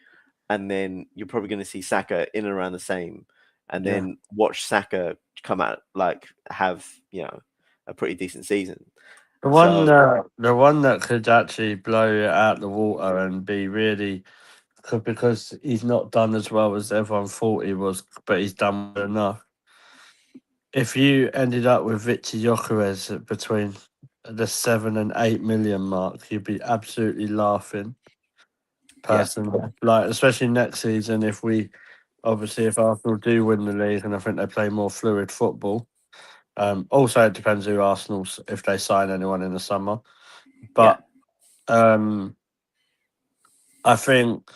And then you're probably going to see Saka in and around the same, and yeah. then watch Saka come out like have a pretty decent season. So The one that could actually blow it out the water and be really because he's not done as well as everyone thought he was, but he's done well enough. If you ended up with Victor Gyökeres between the 7 and 8 million mark, you'd be absolutely laughing. yeah, Personally, like especially next season, if we obviously if Arsenal do win the league, and I think they play more fluid football. Also, it depends who Arsenal's if they sign anyone in the summer, yeah, but um, I think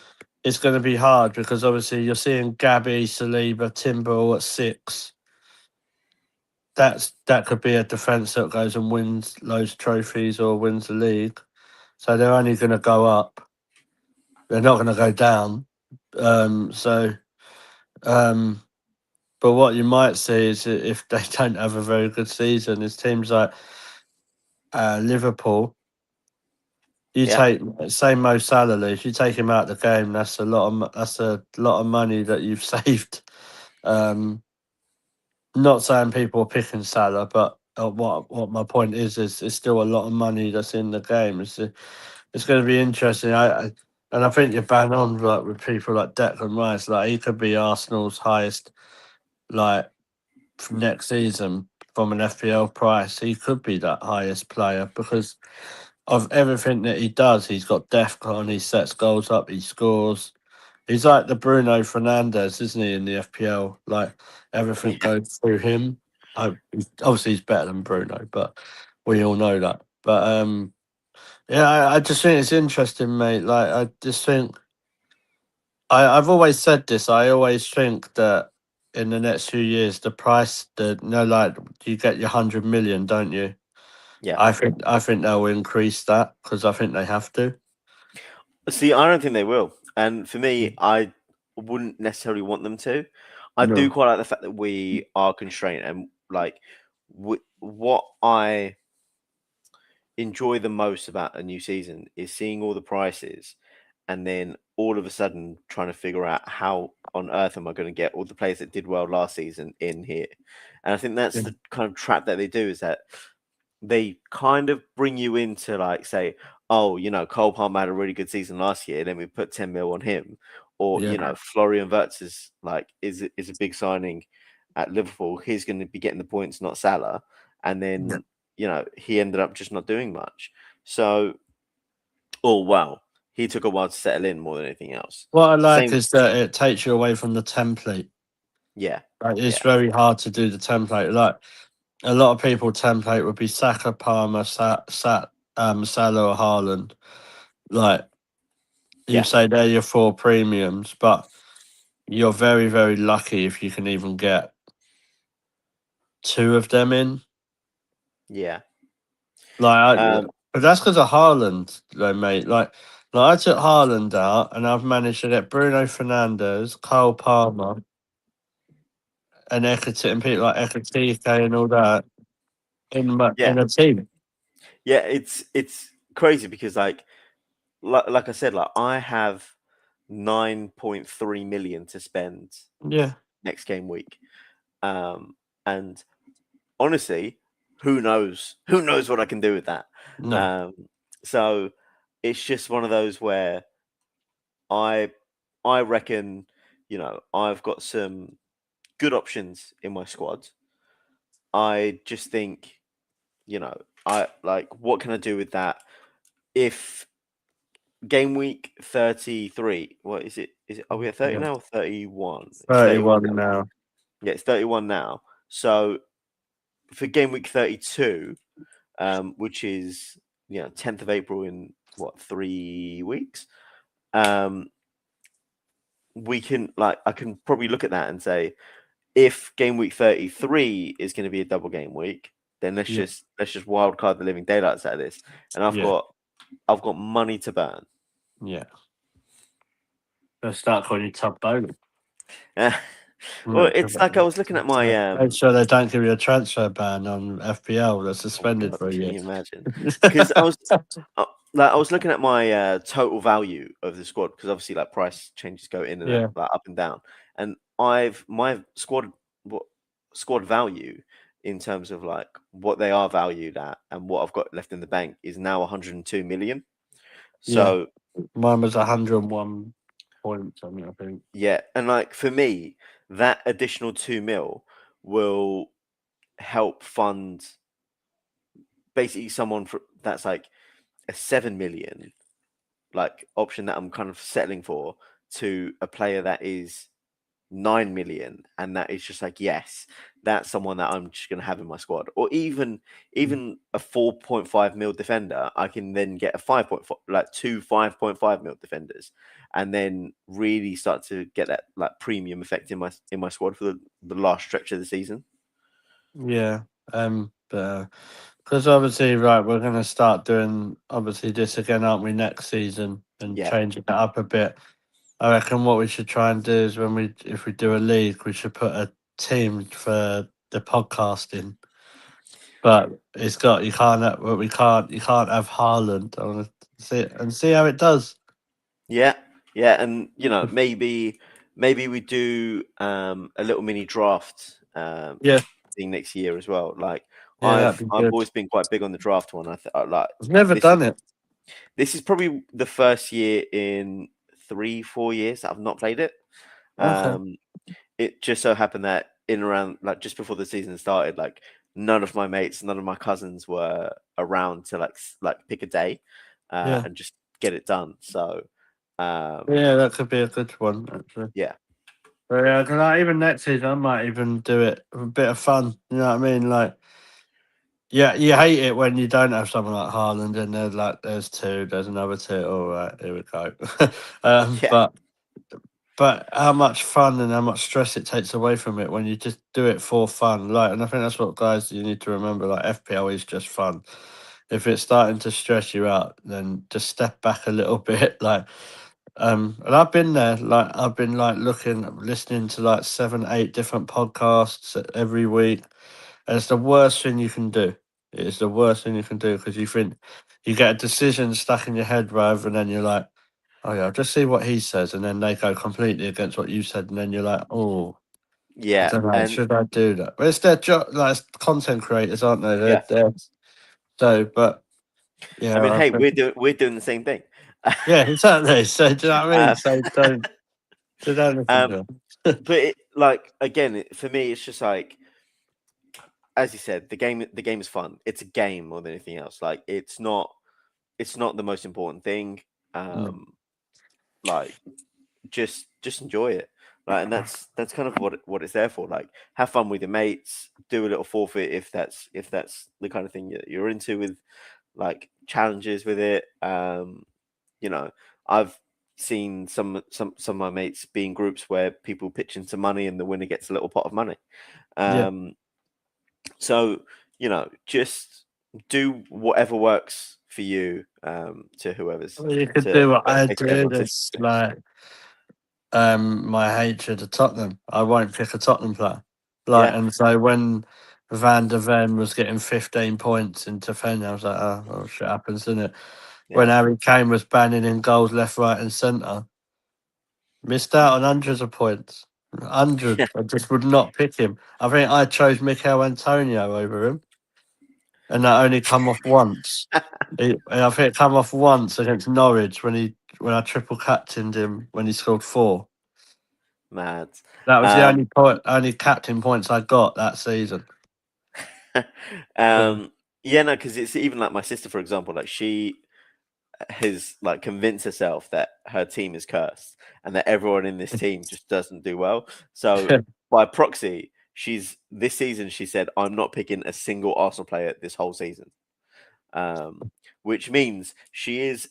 it's going to be hard because obviously you're seeing Gabby, Saliba, Timber all at 6. That could be a defence that goes and wins loads of trophies or wins the league. So they're only going to go up. They're not going to go down. So, um, but what you might see is if they don't have a very good season, is teams like Liverpool. You yeah, take say Mo Salah leaves, you take him out of the game. That's a lot of money that you've saved. Um, Not saying people are picking Salah, but what my point is it's still a lot of money that's in the game. It's going to be interesting. And I think you're bang on like with people like Declan Rice. Like he could be Arsenal's highest like next season from an FPL price. He could be that highest player because of everything that he does. He's got def on. He sets goals up. He scores. He's like the Bruno Fernandes, isn't he, in the FPL? Like everything yeah. goes through him. Obviously he's better than Bruno, but we all know that. But yeah, I just think it's interesting, mate. Like I just think I've always said this. I always think that in the next few years, the price, like you get your 100 million, don't you? Yeah. I think they'll increase that because I think they have to. See, I don't think they will. And for me, I wouldn't necessarily want them to. I do No. quite like the fact that we are constrained and like what I enjoy the most about a new season is seeing all the prices and then all of a sudden trying to figure out how on earth am I going to get all the players that did well last season in here. And I think that's Yeah. the kind of trap that they do is that they kind of bring you into like say, oh, Cole Palmer had a really good season last year, then we put 10 mil on him. Or, Yeah. Florian Wirtz is a big signing at Liverpool. He's going to be getting the points, not Salah. And Yeah. then, he ended up just not doing much. So, oh wow, he took a while to settle in more than anything else. What I like Same, is that it takes you away from the template. yeah, Like, it's yeah, very hard to do the template. Like a lot of people, template would be Saka, Palmer, Salah, or Haaland. Like you yeah, say, they're your 4 premiums, but you're very, very lucky if you can even get 2 of them in. yeah. Um, But that's because of Haaland, though, mate. Like I took Haaland out, and I've managed to get Bruno Fernandes, Cole Palmer, and Ekatike, and people like Ekatike and all that yeah, in a team. yeah. It's crazy because like I said, like I have 9.3 million to spend Yeah, next game week. And honestly, who knows? Who knows what I can do with that? No. So it's just one of those where I I reckon, I've got some good options in my squad. I just think, I like what can I do with that? If game week 33, what is it? Are we at 30 Yeah. now or 31? It's 31 31 now. now. Yeah, it's 31 now. So for game week 32, which is 10th of April in what 3 weeks, um, we can I can probably look at that and say if game week 33 is going to be a double game week, then Yeah. let's just wild card the living daylights out of this, and Yeah. I've got money to burn. Yeah. Let's start calling you Tub Bowling. Well, it's like I was looking at my Make sure they don't give you a transfer ban on FPL. They're oh suspended god, for a can year. you imagine? Because I was looking at my total value of the squad because obviously like price changes go in and out, Yeah. like up and down, and my squad value in terms of like what they are valued at and what I've got left in the bank is now 102 million. Yeah. So Mine was 101 points, I mean, I think. yeah, and like for me, that additional 2 mil will help fund basically someone that's like a 7 million like option that I'm kind of settling for to a player that is 9 million, and that is just like yes, that's someone that I'm just gonna have in my squad, or even a 4.5 mil defender. I can then get a 5.5 like two 5.5 mil defenders, and then really start to get that like premium effect in my squad for the last stretch of the season. Yeah. But because obviously, right, we're going to start doing obviously this again, aren't we, next season and Yeah, changing it up a bit. I reckon what we should try and do is if we do a league, we should put a team for the podcasting. But it's got you can't you can't have Haaland. I want to see it and see how it does. yeah, and maybe we do a little mini draft Yeah, thing next year as well. Like yeah, that'd be I've good. always been quite big on the draft one. Like I've never this is done it. this is probably the first year in 3-4 years that I've not played it. Okay. Um, it just so happened that in around like just before the season started, like none of my mates, none of my cousins were around to like pick a day Yeah, and just get it done. So yeah, that could be a good one actually. yeah, But yeah, 'cause, like, even next season, I might even do it for a bit of fun. You know what I mean? Like, yeah, you hate it when you don't have someone like Haaland, and there's two, there's another two. All right, here we go. um, yeah, but but how much fun and how much stress it takes away from it when you just do it for fun. Like, and I think that's what guys you need to remember. Like, FPL is just fun. If it's starting to stress you out, then just step back a little bit. Like, and I've been there. Like, I've been like listening to like 7, 8 different podcasts every week. And it's the worst thing you can do. It's the worst thing you can do because you think you get a decision stuck in your head rather than then you're like, oh yeah, I'll just see what he says, and then they go completely against what you said, and then you're like, oh, I yeah, don't know, and should I do that? But it's their job, like it's content creators, aren't they? yeah. They're so, but I yeah, mean, hey, we're doing the same thing. yeah, exactly. So do you know what I mean? um, So don't listen um, to them. but like again, for me, it's just like as you said, the game is fun. It's a game more than anything else. Like it's not the most important thing. Mm. Um, like just enjoy it. Like, and that's kind of what it's there for. Like, have fun with your mates. Do a little forfeit if that's the kind of thing that you're into with like challenges with it. You know, I've seen some of my mates be in groups where people pitch in some money and the winner gets a little pot of money. Yeah, Um, so just do whatever works for you. To whoever's well, you could to do what I basically do. everyone's That's like my hatred of Tottenham. I won't pick a Tottenham player. Like, yeah, and so when Van der Ven was getting 15 points in defence, I was like, oh, well, shit happens, doesn't it? When yeah, Harry Kane was banning in goals left, right, and centre, missed out on hundreds of points. yeah. Hundreds. I just would not pick him. I think I chose Mikel Antonio over him. and that only come off once. I think it come off once against Norwich when I triple captained him when he scored 4. Mad. That was the Um, only captain points I got that season. So, yeah, no, because it's even like my sister, for example, like she has like convinced herself that her team is cursed and that everyone in this team just doesn't do well. So by proxy, she's this season she said, I'm not picking a single Arsenal player this whole season. Which means she is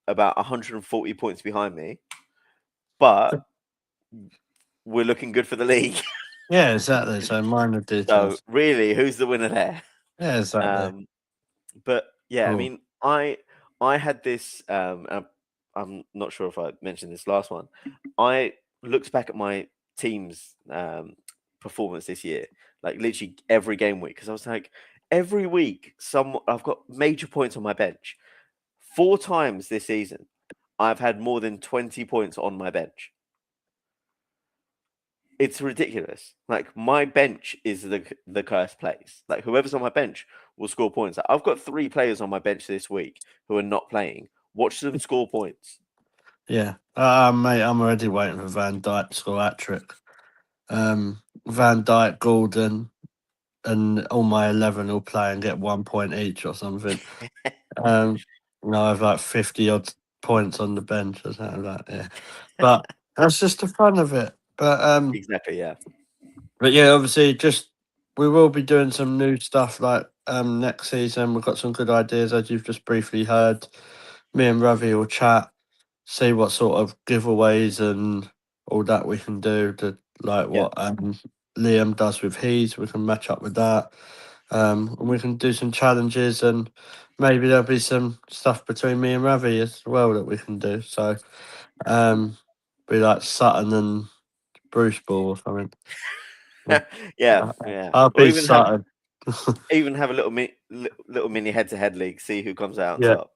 about 140 points behind me, but we're looking good for the league. yeah, exactly. So minor So details. really, who's the winner there? Yeah, exactly. Um, but yeah, I Cool. mean, I had this. I'm not sure if I mentioned this last one. I looked back at my team's performance this year, like literally every game week, because I was like, every week, I've got major points on my bench. 4 times this season, I've had more than 20 points on my bench. It's ridiculous. Like my bench is the cursed place. Like whoever's on my bench will score points. Like, I've got 3 players on my bench this week who are not playing. Watch them score points. Yeah. Mate, I'm already waiting for Van Dijk to score hat trick. Van Dijk, Gordon, and all my 11 will play and get 1 point each or something. I have like 50 odd points on the bench or something like that. Yeah. But that's just the fun of it. Exactly. Yeah. But yeah, obviously, just we will be doing some new stuff like next season. We've got some good ideas as you've just briefly heard. Me and Ravi will chat, see what sort of giveaways and all that we can do. To like Yeah. what Liam does with his, we can match up with that. And we can do some challenges and maybe there'll be some stuff between me and Ravi as well that we can do. So be like Sutton and Bruce Ball or something. Yeah. Yeah. Yeah. I'll Or be Sutton. even have a little mini head to head league. See who comes out on Yeah, top.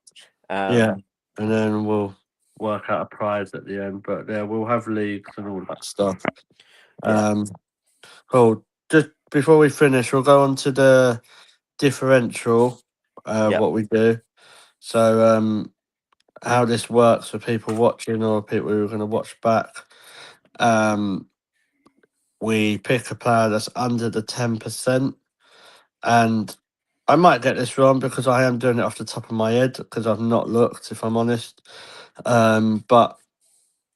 yeah. And then we'll work out a prize at the end. But yeah, we'll have leagues and all that stuff. Yeah. Um, cool. Just before we finish, we'll go on to the differential, Yep. what we do. So, how this works for people watching or people who are going to watch back. Um, we pick a player that's under the 10%. And I might get this wrong because I am doing it off the top of my head because I've not looked, if I'm honest. But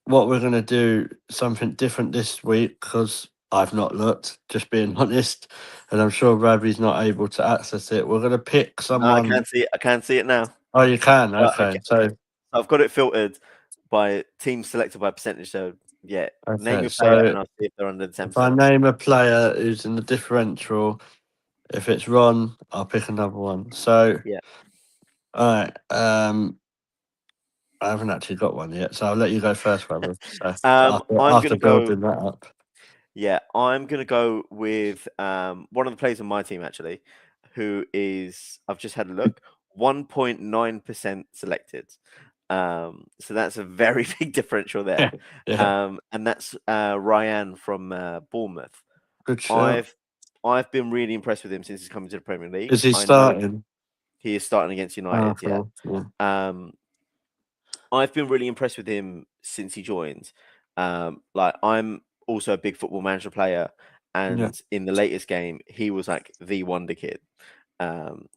what we're going to do something different this week because I've not looked, just being honest, and I'm sure Ravi's not able to access it. We're going to pick No, I someone. can't see it. I can't see it now. Oh, you can. Okay, Okay. so I've got it filtered by team selected by percentage. So yeah, name okay, your player so and I'll see if they're under the if I 10%. name a player who's in the differential, if it's Ron, I'll pick another one. So Yeah. all right, I haven't actually got one yet, so I'll let you go first, Ravi. So I'm after gonna go. building that up. Yeah, I'm gonna go with one of the players on my team actually, who is I've just had a look, 1.9% selected. So that's a very big differential there. Yeah, And that's Ryan from Bournemouth. good shout. I've I've been really impressed with him since he's coming to the Premier League. Is he I know starting? he is starting against Oh, United. Yeah. cool. Yeah. Um, I've been really impressed with him since he joined. Like I'm also a big football manager player, Yeah. and in the latest game, he was like the wonder kid.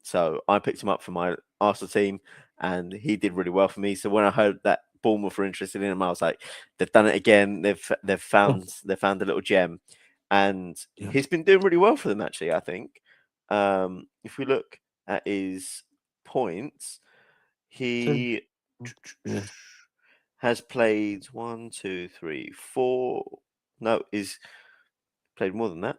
So I picked him up for my Arsenal team, and he did really well for me. So when I heard that Bournemouth were interested in him, I was like, they've done it again. They've found a little gem, and Yeah. he's been doing really well for them actually. I think if we look at his points, So, he yeah. has played 1, 2, 3, 4. No, he's played more than that.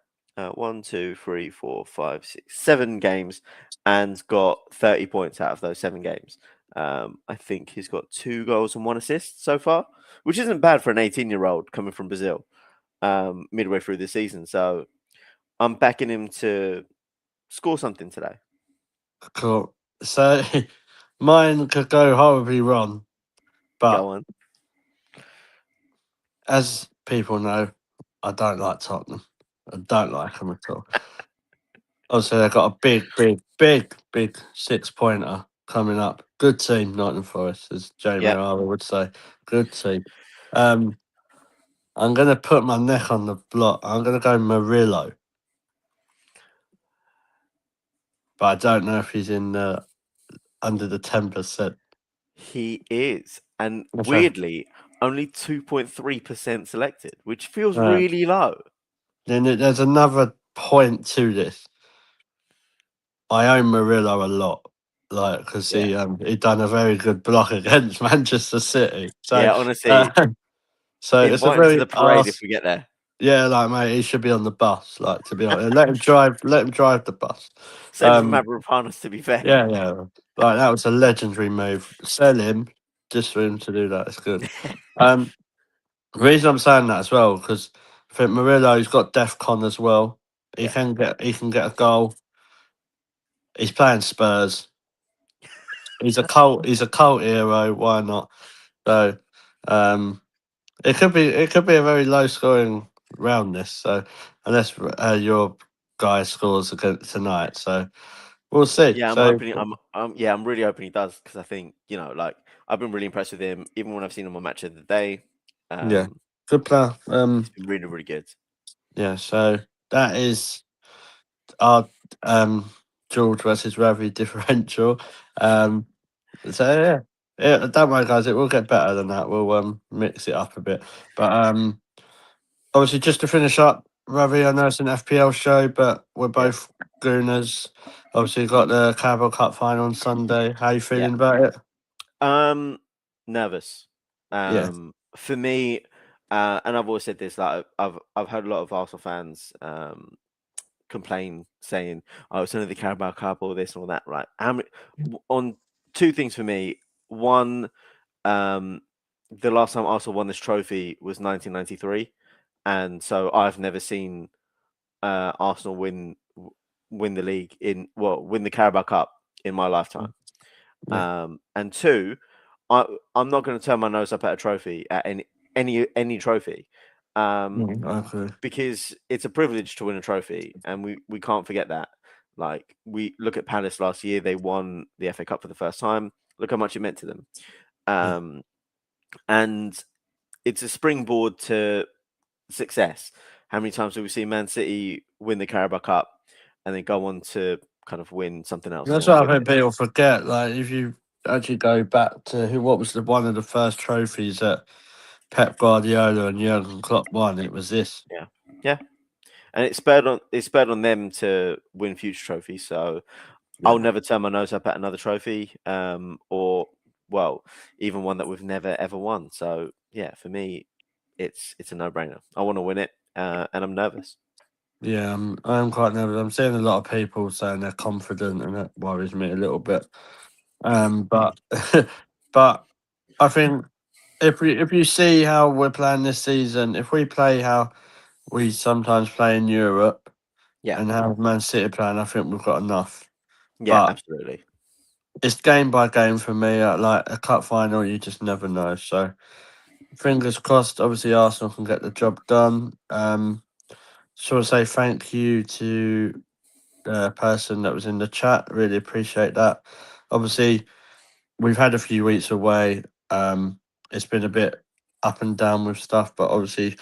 1, 2, 3, 4, 5, 6, 7 games, and got 30 points out of those 7 games. I think he's got 2 goals and 1 assist so far, which isn't bad for an 18-year-old coming from Brazil midway through the season. So I'm backing him to score something today. Cool. So mine could go horribly wrong, Go but on. as people know, I don't like Tottenham. I don't like them at all. Obviously, they've got a big big 6-pointer coming up. Good team, Nottingham Forest, as Jamie Yep. Arthur would say. Good team. I'm going to put my neck on the block. I'm going to go Murillo. But I don't know if he's in under the 10%. He is. And Okay. weirdly, only 2.3% selected, which feels Right. really low. Then there's another point to this. I own Murillo a lot, like because Yeah. he done a very good block against Manchester City. So Yeah, honestly, so it's a invite him to very the parade if we get there. yeah, like mate, he should be on the bus. Like to be honest, let him drive the bus. Same for Mavropanos, to be fair. Yeah, yeah, like that was a legendary move. Sell him just for him to do that. It's good. The reason I'm saying that as well because I think Murillo's got DEFCON as well. He Yeah. can get a goal. He's playing Spurs. He's a cult hero. Why not? So it could be a very low scoring round this. So unless your guy scores again tonight, so we'll see. Yeah, I'm So hoping. I'm really hoping he does because I think like I've been really impressed with him, even when I've seen him on Match of the Day. yeah, good player. He's been really, really good. Yeah. So that is our George versus Ravi differential. So yeah, don't worry, guys. It will get better than that. We'll mix it up a bit, but obviously, just to finish up, Ravi, I know it's an FPL show, but we're Yeah, both Gooners. Obviously, got the Carabao Cup final on Sunday. How you yeah. feeling about it? Nervous. Yeah. For me, and I've always said this. Like I've heard a lot of Arsenal fans complain, saying, "Oh, it's only the Carabao Cup, all this and all that." Right? On two things for me. One, the last time Arsenal won this trophy was 1993, and so I've never seen Arsenal win the league win the Carabao Cup in my lifetime. Yeah. And two, I'm not going to turn my nose up at a trophy at any trophy, Okay. because it's a privilege to win a trophy, and we can't forget that. Like we look at Palace last year, they won the FA Cup for the first time. Look how much it meant to them, Yeah. and it's a springboard to success. How many times have we seen Man City win the Carabao Cup and then go on to kind of win something else That's or what I win think this? people forget. Like, if you actually go back to what was one of the first trophies that Pep Guardiola and Jurgen Klopp won, it was this. Yeah, yeah, and it spurred on them to win future trophies. So I'll Yeah. never turn my nose up at another trophy, or well, even one that we've never ever won. So yeah, for me, it's a no brainer. I want to win it, and I'm nervous. Yeah, I'm quite nervous. I'm seeing a lot of people saying they're confident, and that worries me a little bit. But but I think if you see how we're playing this season, if we play how we sometimes play in Europe Yeah, and how Man City playing, I think we've got enough. yeah, But absolutely. it's game by game for me. Like a cup final, you just never know. So fingers crossed. Obviously, Arsenal can get the job done. Just want to say thank you to the person that was in the chat. Really appreciate that. Obviously, we've had a few weeks away. It's been a bit up and down with stuff, but obviously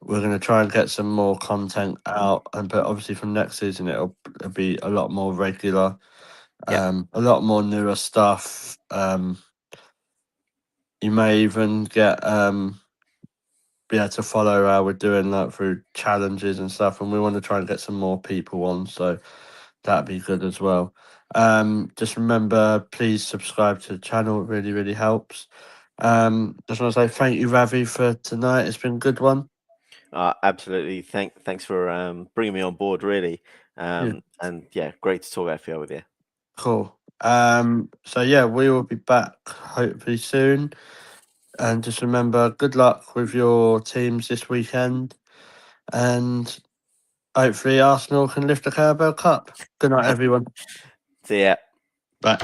we're going to try and get some more content out. And but obviously from next season it'll be a lot more regular, Yeah, a lot more newer stuff. You may even get be able to follow how we're doing like through challenges and stuff, and we want to try and get some more people on. So that'd be good as well. Just remember, please subscribe to the channel. It really, really helps. Just want to say thank you, Ravi, for tonight. It's been a good one. absolutely. Thanks for bringing me on board. Really, Yeah, and yeah, great to talk FPL with you. cool. So yeah, we will be back hopefully soon. And just remember, good luck with your teams this weekend. And hopefully Arsenal can lift the Carabao Cup. Good night, everyone. So yeah. Bye.